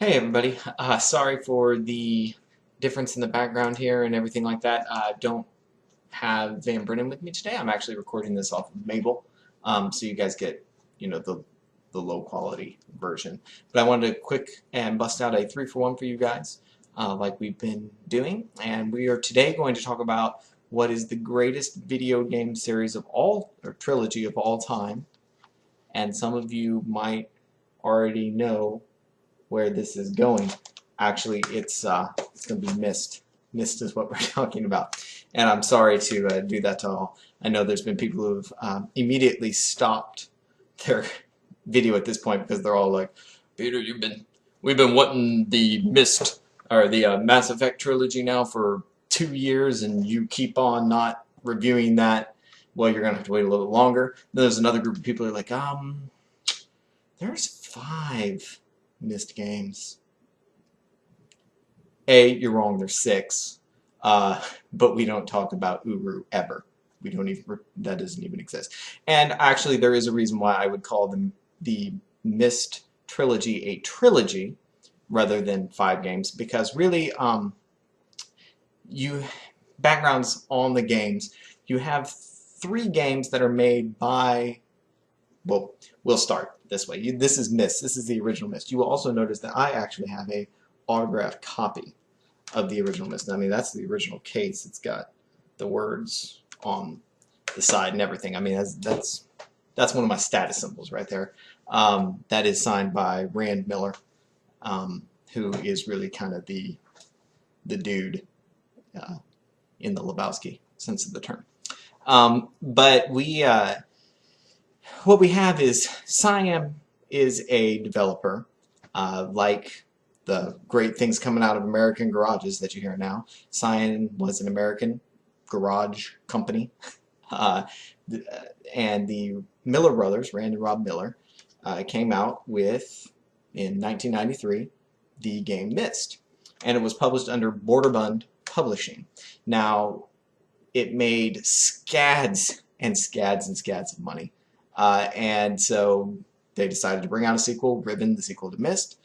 Hey everybody, sorry for the difference in the background here and everything like that. I don't have Van Brennan with me today. I'm actually recording this off of Mabel, so you guys get, the low quality version. But I wanted to quick and bust out a 3-for-1 for you guys, like we've been doing. And we are today going to talk about what is the greatest video game series of all, or trilogy of all time. And some of you might already know where this is going. Actually, it's going to be Myst. Myst is what we're talking about, and I'm sorry to do that to all. I know there's been people who've immediately stopped their video at this point because they're all like, "Peter, we've been wanting the Myst or the Mass Effect trilogy now for 2 years, and you keep on not reviewing that. Well, you're gonna have to wait a little longer." Then there's another group of people who are like, there's 5 Myst games. You're wrong, there's 6. But we don't talk about Uru ever. We don't even, that doesn't even exist. And actually, there is a reason why I would call the Myst trilogy a trilogy rather than 5 games, because really, you backgrounds on the games. You have 3 games that are made by, well, we'll start this way. This is Myst. This is the original Myst. You will also notice that I actually have a autographed copy of the original Myst. I mean, that's the original case. It's got the words on the side and everything. I mean, that's one of my status symbols right there. That is signed by Rand Miller, who is really kind of the dude in the Lebowski sense of the term. But what we have is Cyan is a developer, like the great things coming out of American garages that you hear now. Cyan was an American garage company, and the Miller brothers, Rand and Rob Miller, came out with, in 1993, the game Myst, and it was published under Borderbund Publishing. Now, it made scads and scads and scads of money. And so they decided to bring out a sequel, Ribbon, the sequel to Myst.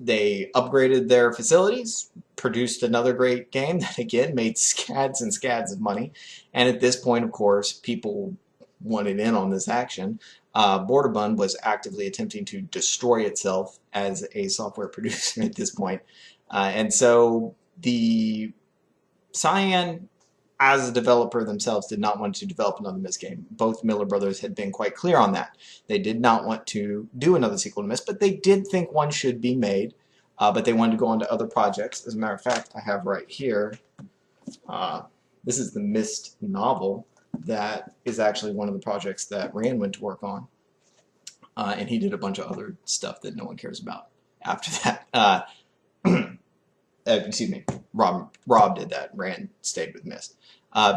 They upgraded their facilities, produced another great game that again made scads and scads of money. And at this point, of course, people wanted in on this action. Borderbund was actively attempting to destroy itself as a software producer at this point. And so the Cyan, as a developer themselves, did not want to develop another Myst game. Both Miller brothers had been quite clear on that. They did not want to do another sequel to Myst, but they did think one should be made. But they wanted to go on to other projects. As a matter of fact, I have right here, this is the Myst novel that is actually one of the projects that Rand went to work on. And he did a bunch of other stuff that no one cares about after that. Excuse me, Rob did that. Rand stayed with Myst.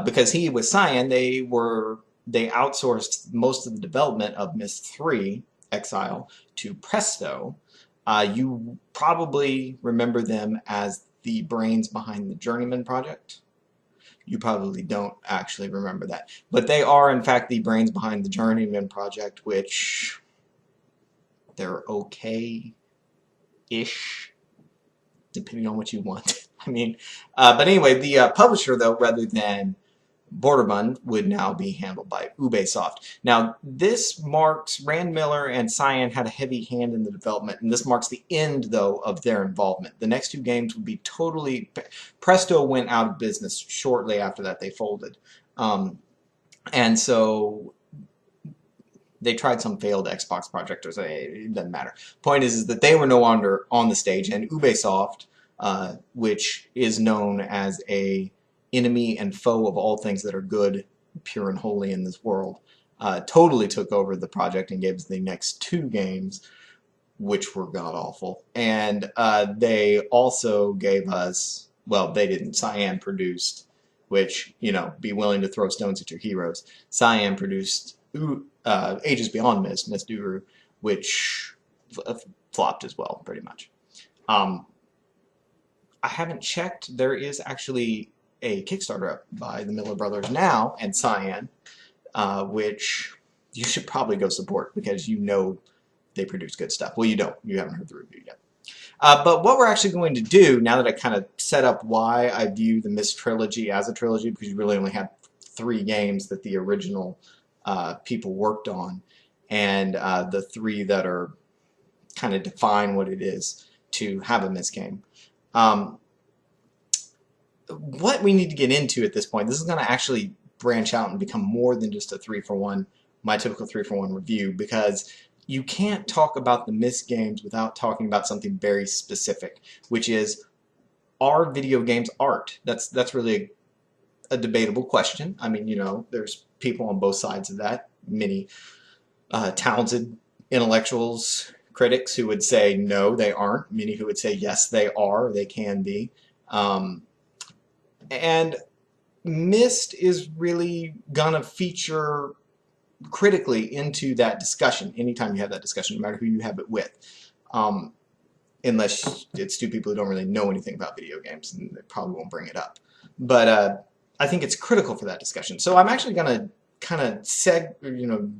Because he was Cyan, they outsourced most of the development of Myst 3 Exile to Presto. You probably remember them as the brains behind the Journeyman project. You probably don't actually remember that. But they are, in fact, the brains behind the Journeyman project, which they're okay-ish, depending on what you want. I mean, but anyway, the publisher, though, rather than Borderbund, would now be handled by Ubisoft. Now, this marks Rand Miller and Cyan had a heavy hand in the development, and this marks the end, though, of their involvement. The next 2 games would be totally... Presto went out of business shortly after that. They folded. And so they tried some failed Xbox project, or it doesn't matter. Point is that they were no longer on the stage, and Ubisoft, which is known as a enemy and foe of all things that are good, pure, and holy in this world, totally took over the project and gave us the next 2 games, which were god-awful. And they also gave us, well, they didn't, Cyan produced, which, be willing to throw stones at your heroes. Cyan produced Ages Beyond Myst, Myst Uru, which flopped as well, pretty much. I haven't checked. There is actually a Kickstarter up by the Miller brothers now and Cyan, which you should probably go support because they produce good stuff. Well, you don't. You haven't heard the review yet. But what we're actually going to do, now that I kind of set up why I view the Myst trilogy as a trilogy, because you really only have 3 games that the original people worked on, and the 3 that are kind of define what it is to have a Myst game. What we need to get into at this point, this is going to actually branch out and become more than just a 3-for-1, my typical 3-for-1 review, because you can't talk about the Myst games without talking about something very specific, which is, are video games art? That's really a debatable question. I mean, you know, there's people on both sides of that. Many talented intellectuals, critics who would say no, they aren't. Many who would say yes, they are, they can be. And Myst is really gonna feature critically into that discussion anytime you have that discussion, no matter who you have it with. Unless it's 2 people who don't really know anything about video games, and they probably won't bring it up. But I think it's critical for that discussion. So I'm actually going to kind of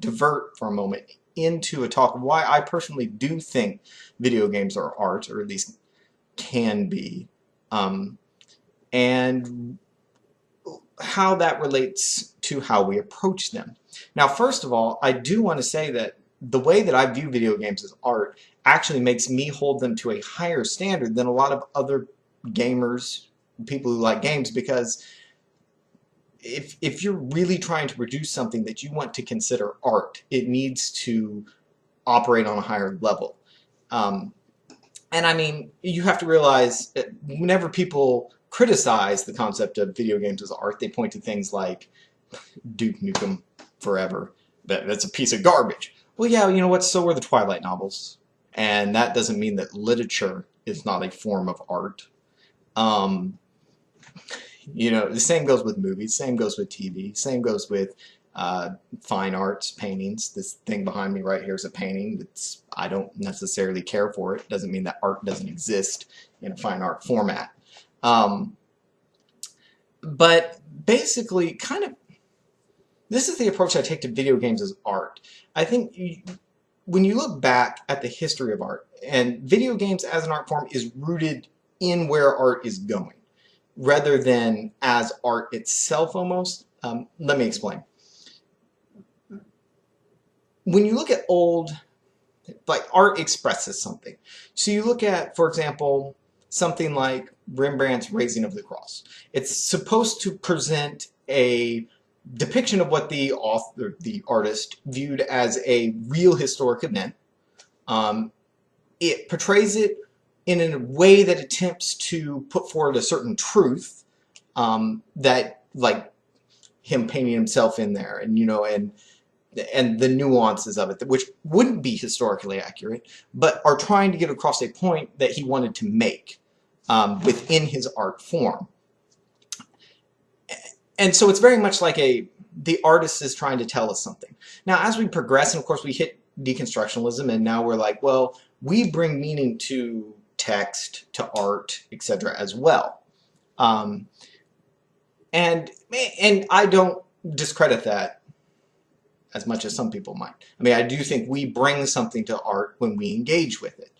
divert for a moment into a talk of why I personally do think video games are art, or at least can be, and how that relates to how we approach them. Now, first of all, I do want to say that the way that I view video games as art actually makes me hold them to a higher standard than a lot of other gamers, people who like games, because if you're really trying to produce something that you want to consider art, it needs to operate on a higher level. And I mean, you have to realize that whenever people criticize the concept of video games as art, they point to things like Duke Nukem Forever. That's a piece of garbage. Well, yeah, you know what? So were the Twilight novels. And that doesn't mean that literature is not a form of art. You know, the same goes with movies, same goes with TV, same goes with fine arts, paintings. This thing behind me right here is a painting. I don't necessarily care for it. Doesn't mean that art doesn't exist in a fine art format. But basically, kind of, this is the approach I take to video games as art. I think when you look back at the history of art, and video games as an art form is rooted in where art is going, rather than as art itself almost. Let me explain. When you look at old, like, art expresses something. So you look at, for example, something like Rembrandt's Raising of the Cross. It's supposed to present a depiction of what the author, the artist, viewed as a real historic event. It portrays it in a way that attempts to put forward a certain truth, that, like, him painting himself in there, and you know, and the nuances of it, which wouldn't be historically accurate, but are trying to get across a point that he wanted to make within his art form. And so it's very much like the artist is trying to tell us something. Now, as we progress, and of course we hit deconstructionalism, and now we're like, well, we bring meaning to text, to art, etc. as well. And I don't discredit that as much as some people might. I mean, I do think we bring something to art when we engage with it.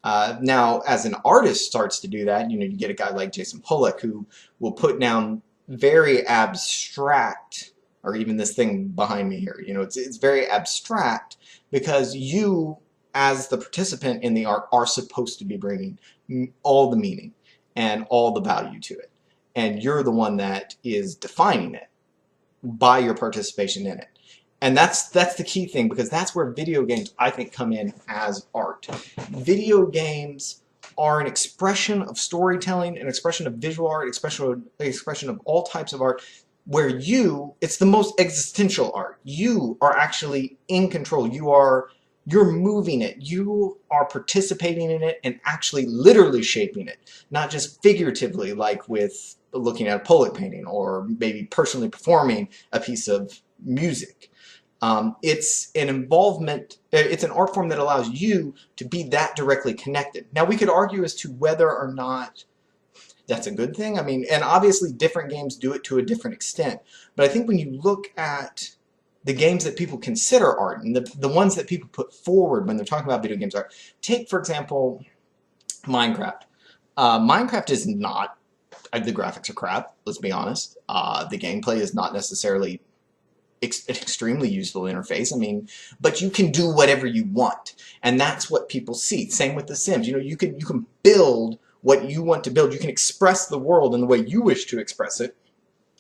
Now, as an artist starts to do that, you know, you get a guy like Jason Pollock who will put down very abstract, or even this thing behind me here, you know, it's very abstract, because you, as the participant in the art, are supposed to be bringing all the meaning and all the value to it. And you're the one that is defining it by your participation in it. And that's the key thing, because that's where video games, I think, come in as art. Video games are an expression of storytelling, an expression of visual art, an expression of all types of art, where it's the most existential art. You are actually in control. You're moving it. You are participating in it and actually literally shaping it, not just figuratively, like with looking at a Pollock painting or maybe personally performing a piece of music. It's an involvement, it's an art form that allows you to be that directly connected. Now, we could argue as to whether or not that's a good thing. I mean, and obviously different games do it to a different extent. But I think when you look at the games that people consider art, and the ones that people put forward when they're talking about video games art, take, for example, Minecraft. Minecraft is not, the graphics are crap, let's be honest. The gameplay is not necessarily an extremely useful interface. I mean, but you can do whatever you want, and that's what people see. Same with The Sims. You know, you can build what you want to build. You can express the world in the way you wish to express it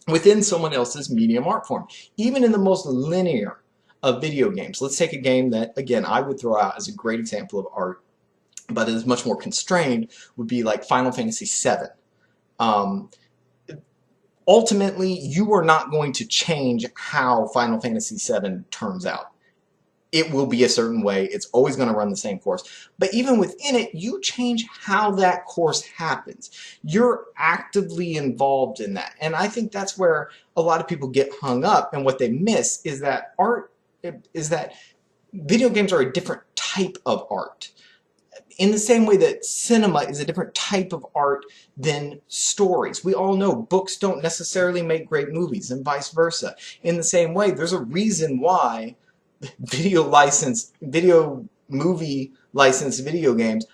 within someone else's medium art form. Even in the most linear of video games. Let's take a game that, again, I would throw out as a great example of art, but is much more constrained, would be like Final Fantasy VII. Um, Ultimately, you are not going to change how Final Fantasy VII turns out. It will be a certain way. It's always going to run the same course. But even within it, you change how that course happens. You're actively involved in that. And I think that's where a lot of people get hung up, and what they miss is that video games are a different type of art. In the same way that cinema is a different type of art than stories. We all know books don't necessarily make great movies, and vice versa. In the same way, there's a reason why video movie licensed video games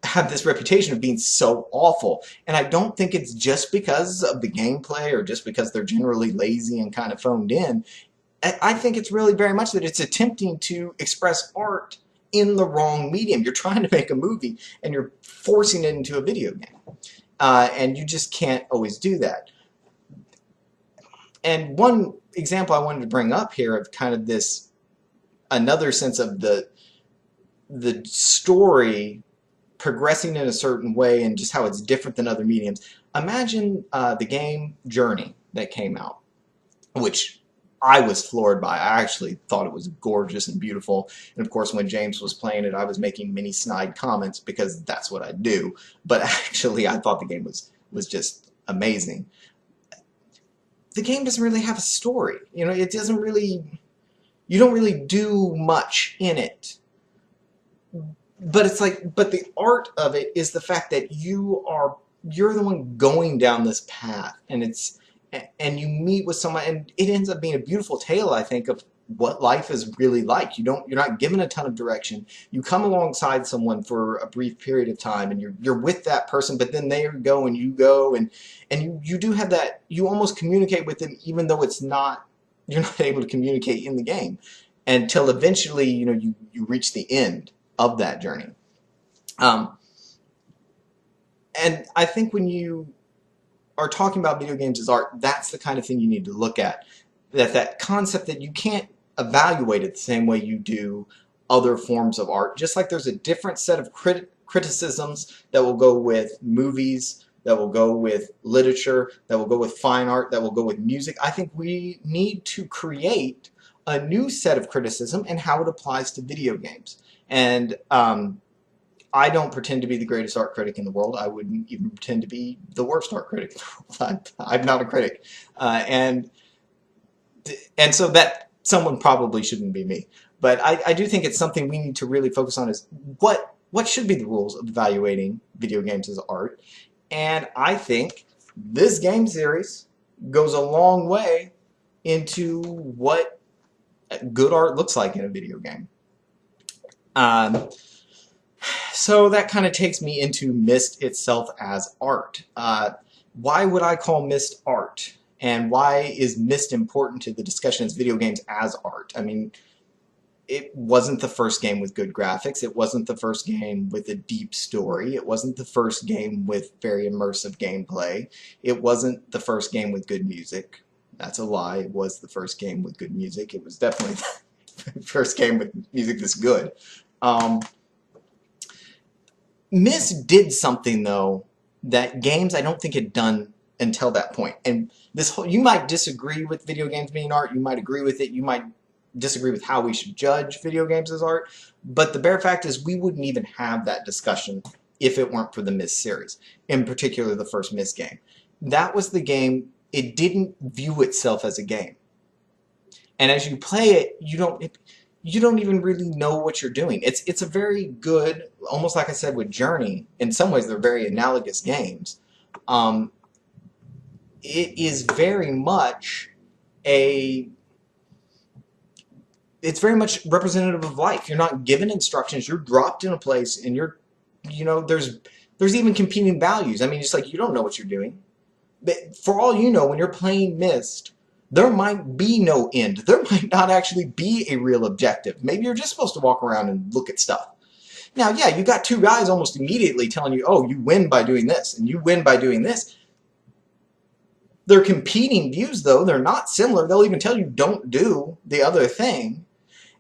have this reputation of being so awful. And I don't think it's just because of the gameplay or just because they're generally lazy and kind of phoned in. I think it's really very much that it's attempting to express art in the wrong medium. You're trying to make a movie and you're forcing it into a video game. And you just can't always do that. And one example I wanted to bring up here of kind of this, another sense of the story progressing in a certain way and just how it's different than other mediums. Imagine the game Journey that came out, which I was floored by. I actually thought it was gorgeous and beautiful. And of course, when James was playing it, I was making many snide comments because that's what I do. But actually, I thought the game was just amazing. The game doesn't really have a story. You know, it doesn't really, you don't really do much in it. But it's like, but the art of it is the fact that you're the one going down this path, and you meet with someone, and it ends up being a beautiful tale, I think, of what life is really like. You're not given a ton of direction. You come alongside someone for a brief period of time, and you're with that person, but then they go and you go, and you do have that, you almost communicate with them even though you're not able to communicate in the game, until eventually, you know, you reach the end of that journey. And I think when you are talking about video games as art, that's the kind of thing you need to look at. That concept that you can't evaluate it the same way you do other forms of art. Just like there's a different set of criticisms that will go with movies, that will go with literature, that will go with fine art, that will go with music. I think we need to create a new set of criticism and how it applies to video games. And I don't pretend to be the greatest art critic in the world. I wouldn't even pretend to be the worst art critic in the world. I'm not a critic. And so that someone probably shouldn't be me. But I do think it's something we need to really focus on, is what should be the rules of evaluating video games as art. And I think this game series goes a long way into what good art looks like in a video game. So that kind of takes me into Myst itself as art. Why would I call Myst art? And why is Myst important to the discussion as video games as art? I mean, it wasn't the first game with good graphics. It wasn't the first game with a deep story. It wasn't the first game with very immersive gameplay. It wasn't the first game with good music. That's a lie. It was the first game with good music. It was definitely the first game with music this good. Myst did something, though, that games I don't think had done until that point. And this whole, you might disagree with video games being art, you might agree with it, you might disagree with how we should judge video games as art, but the bare fact is we wouldn't even have that discussion if it weren't for the Myst series, in particular the first Myst game. That was the game, it didn't view itself as a game. And as you play it, you don't even really know what you're doing. It's a very good, almost like I said with Journey, in some ways they're very analogous games. It is very much it's very much representative of life. You're not given instructions, you're dropped in a place and you're you know, there's even competing values. I mean, it's like you don't know what you're doing. But for all you know, when you're playing Myst, there might be no end. There might not actually be a real objective. Maybe you're just supposed to walk around and look at stuff. Now, yeah, you got two guys almost immediately telling you, oh, you win by doing this, and you win by doing this. They're competing views, though. They're not similar. They'll even tell you don't do the other thing.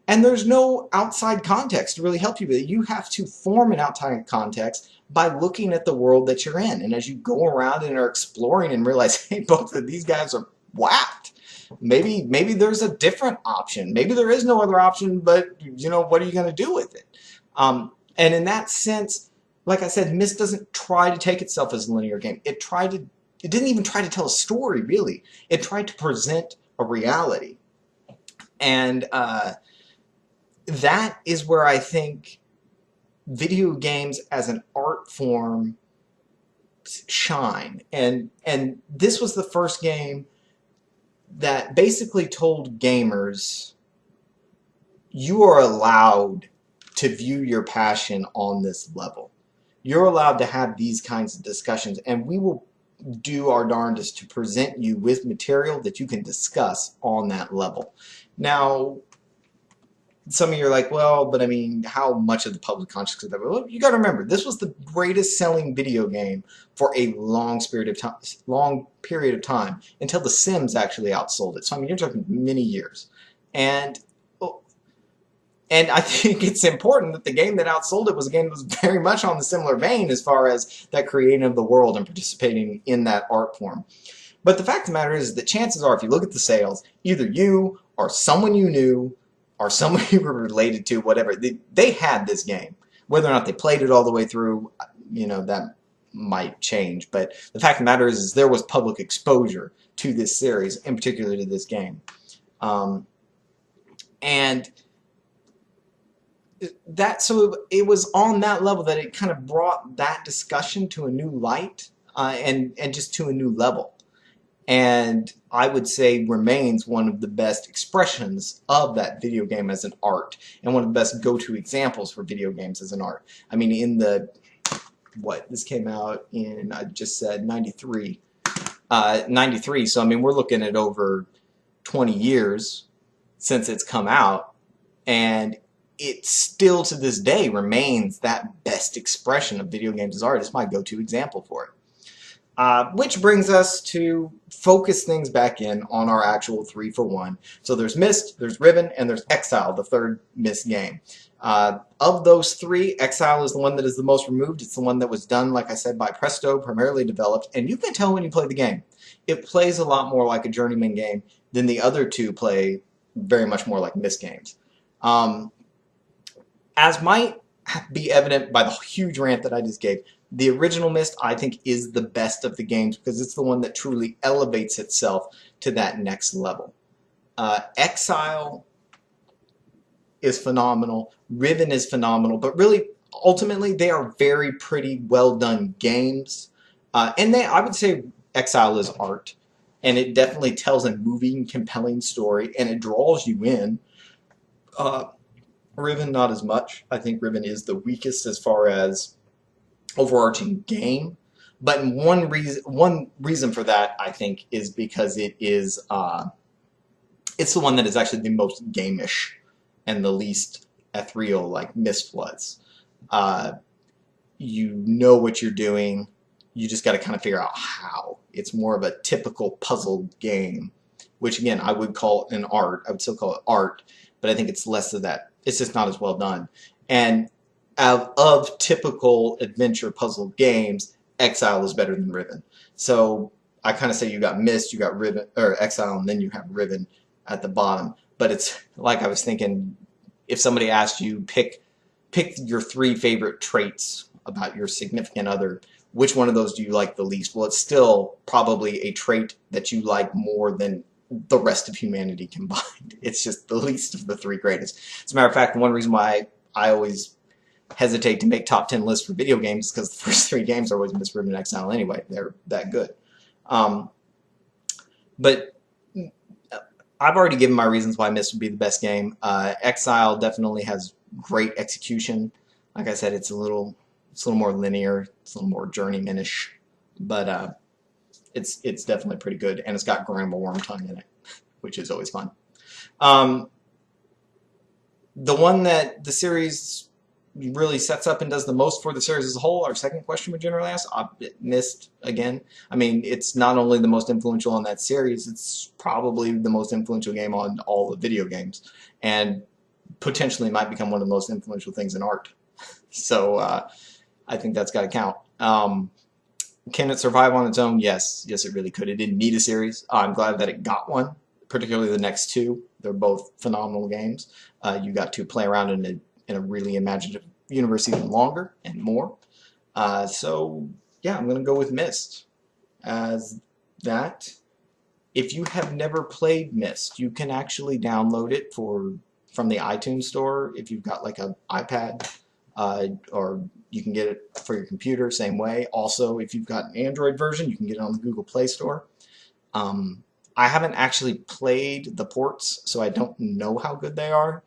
And there's no outside context to really help you with it. You have to form an outside context by looking at the world that you're in. And as you go around and are exploring and realize, hey, both of these guys are whacked. Maybe there's a different option. Maybe there is no other option, but, you know, what are you going to do with it? And in that sense, like I said, Myst doesn't try to take itself as a linear game. It didn't even try to tell a story, really. It tried to present a reality. And that is where I think video games as an art form shine. And this was the first game that basically told gamers, you are allowed to view your passion on this level. You're allowed to have these kinds of discussions, and we will do our darndest to present you with material that you can discuss on that level. Now, some of you are like, well, but I mean, how much of the public consciousness is that? Well, you got to remember, this was the greatest selling video game for a long period of time until The Sims actually outsold it. So I mean, you're talking many years, and I think it's important that the game that outsold it was a game that was very much on the similar vein as far as that creating of the world and participating in that art form. But the fact of the matter is that chances are, if you look at the sales, either you or someone you knew or someone you were related to, whatever, they had this game. Whether or not they played it all the way through, you know, that might change. But the fact of the matter is there was public exposure to this series, in particular to this game. And so it was on that level that it kind of brought that discussion to a new light and just to a new level. And I would say remains one of the best expressions of that video game as an art, and one of the best go-to examples for video games as an art. I mean, in the, this came out in, I just said, 93. 93, so I mean, we're looking at over 20 years since it's come out, and it still to this day remains that best expression of video games as art. It's my go-to example for it. Which brings us to focus things back in on our actual 3-for-1. So there's Myst, there's Riven, and there's Exile, the third Myst game. Of those three, Exile is the one that is the most removed. It's the one that was done, like I said, by Presto, primarily developed, and you can tell when you play the game. It plays a lot more like a journeyman game than the other two play very much more like Myst games. As might be evident by the huge rant that I just gave, the original Myst, I think, is the best of the games because it's the one that truly elevates itself to that next level. Exile is phenomenal. Riven is phenomenal. But really, ultimately, they are very pretty well done games. And I would say Exile is art. And it definitely tells a moving, compelling story. And it draws you in. Riven, not as much. I think Riven is the weakest as far as overarching game, but one reason for that, I think, is because it is it's the one that is actually the most game-ish and the least ethereal, like Myst was. You know what you're doing, you just got to kind of figure out how. It's more of a typical puzzle game, which again I would call an art. I would still call it art, but I think it's less of that. It's just not as well done. And of typical adventure puzzle games, Exile is better than Riven. So I kind of say you got Myst, you got Riven, or Exile, and then you have Riven at the bottom. But it's like I was thinking, if somebody asked you pick your 3 favorite traits about your significant other, which one of those do you like the least? Well, it's still probably a trait that you like more than the rest of humanity combined. It's just the least of the 3 greatest. As a matter of fact, one reason why I always hesitate to make top 10 lists for video games because the first 3 games are always Myst, Riven, and Exile anyway. They're that good. But I've already given my reasons why Myst would be the best game. Exile definitely has great execution. Like I said, it's a little It's a little more linear. It's a little more journeyman-ish, but it's definitely pretty good, and it's got Grandma Wormtongue in it, which is always fun. Um, the one that the series really sets up and does the most for the series as a whole, our second question we generally ask, Myst again. I mean, it's not only the most influential on that series, it's probably the most influential game on all the video games, and potentially might become one of the most influential things in art. So I think that's got to count. Can it survive on its own? Yes, it really could. It didn't need a series. I'm glad that it got one, particularly the next two. They're both phenomenal games. You got to play around in a really imaginative universe even longer and more. So yeah, I'm gonna go with Myst as that. If you have never played Myst, you can actually download it from the iTunes store if you've got like an iPad, or you can get it for your computer, same way. Also, if you've got an Android version, you can get it on the Google Play Store. I haven't actually played the ports, so I don't know how good they are.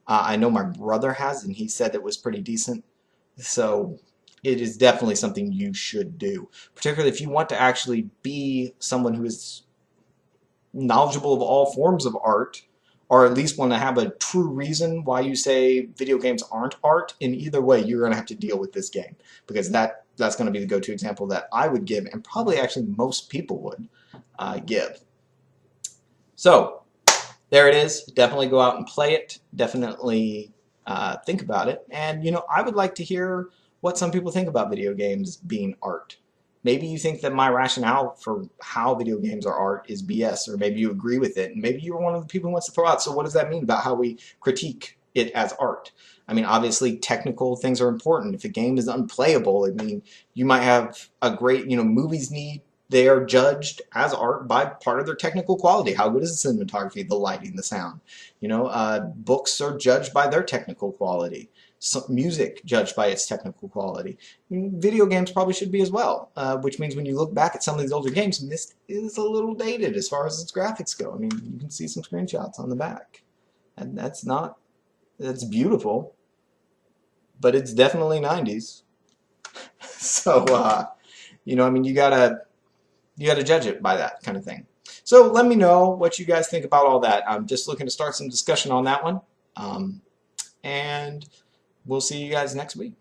I know my brother has, and he said it was pretty decent. So it is definitely something you should do, particularly if you want to actually be someone who is knowledgeable of all forms of art, or at least want to have a true reason why you say video games aren't art. In either way, you're going to have to deal with this game, because that's going to be the go-to example that I would give, and probably actually most people would give. So there it is. Definitely go out and play it. Definitely think about it. And I would like to hear what some people think about video games being art. Maybe you think that my rationale for how video games are art is BS, or maybe you agree with it, and maybe you're one of the people who wants to throw out, so what does that mean about how we critique it as art? I mean, obviously, technical things are important. If a game is unplayable, I mean, you might have a great, movies they are judged as art by part of their technical quality. How good is the cinematography, the lighting, the sound? Books are judged by their technical quality. Music judged by its technical quality. Video games probably should be as well, which means when you look back at some of these older games, Myst is a little dated as far as its graphics go. I mean, you can see some screenshots on the back, and that's beautiful, but it's definitely 90s. So, I mean, you gotta judge it by that kind of thing. So let me know what you guys think about all that. I'm just looking to start some discussion on that one, and we'll see you guys next week.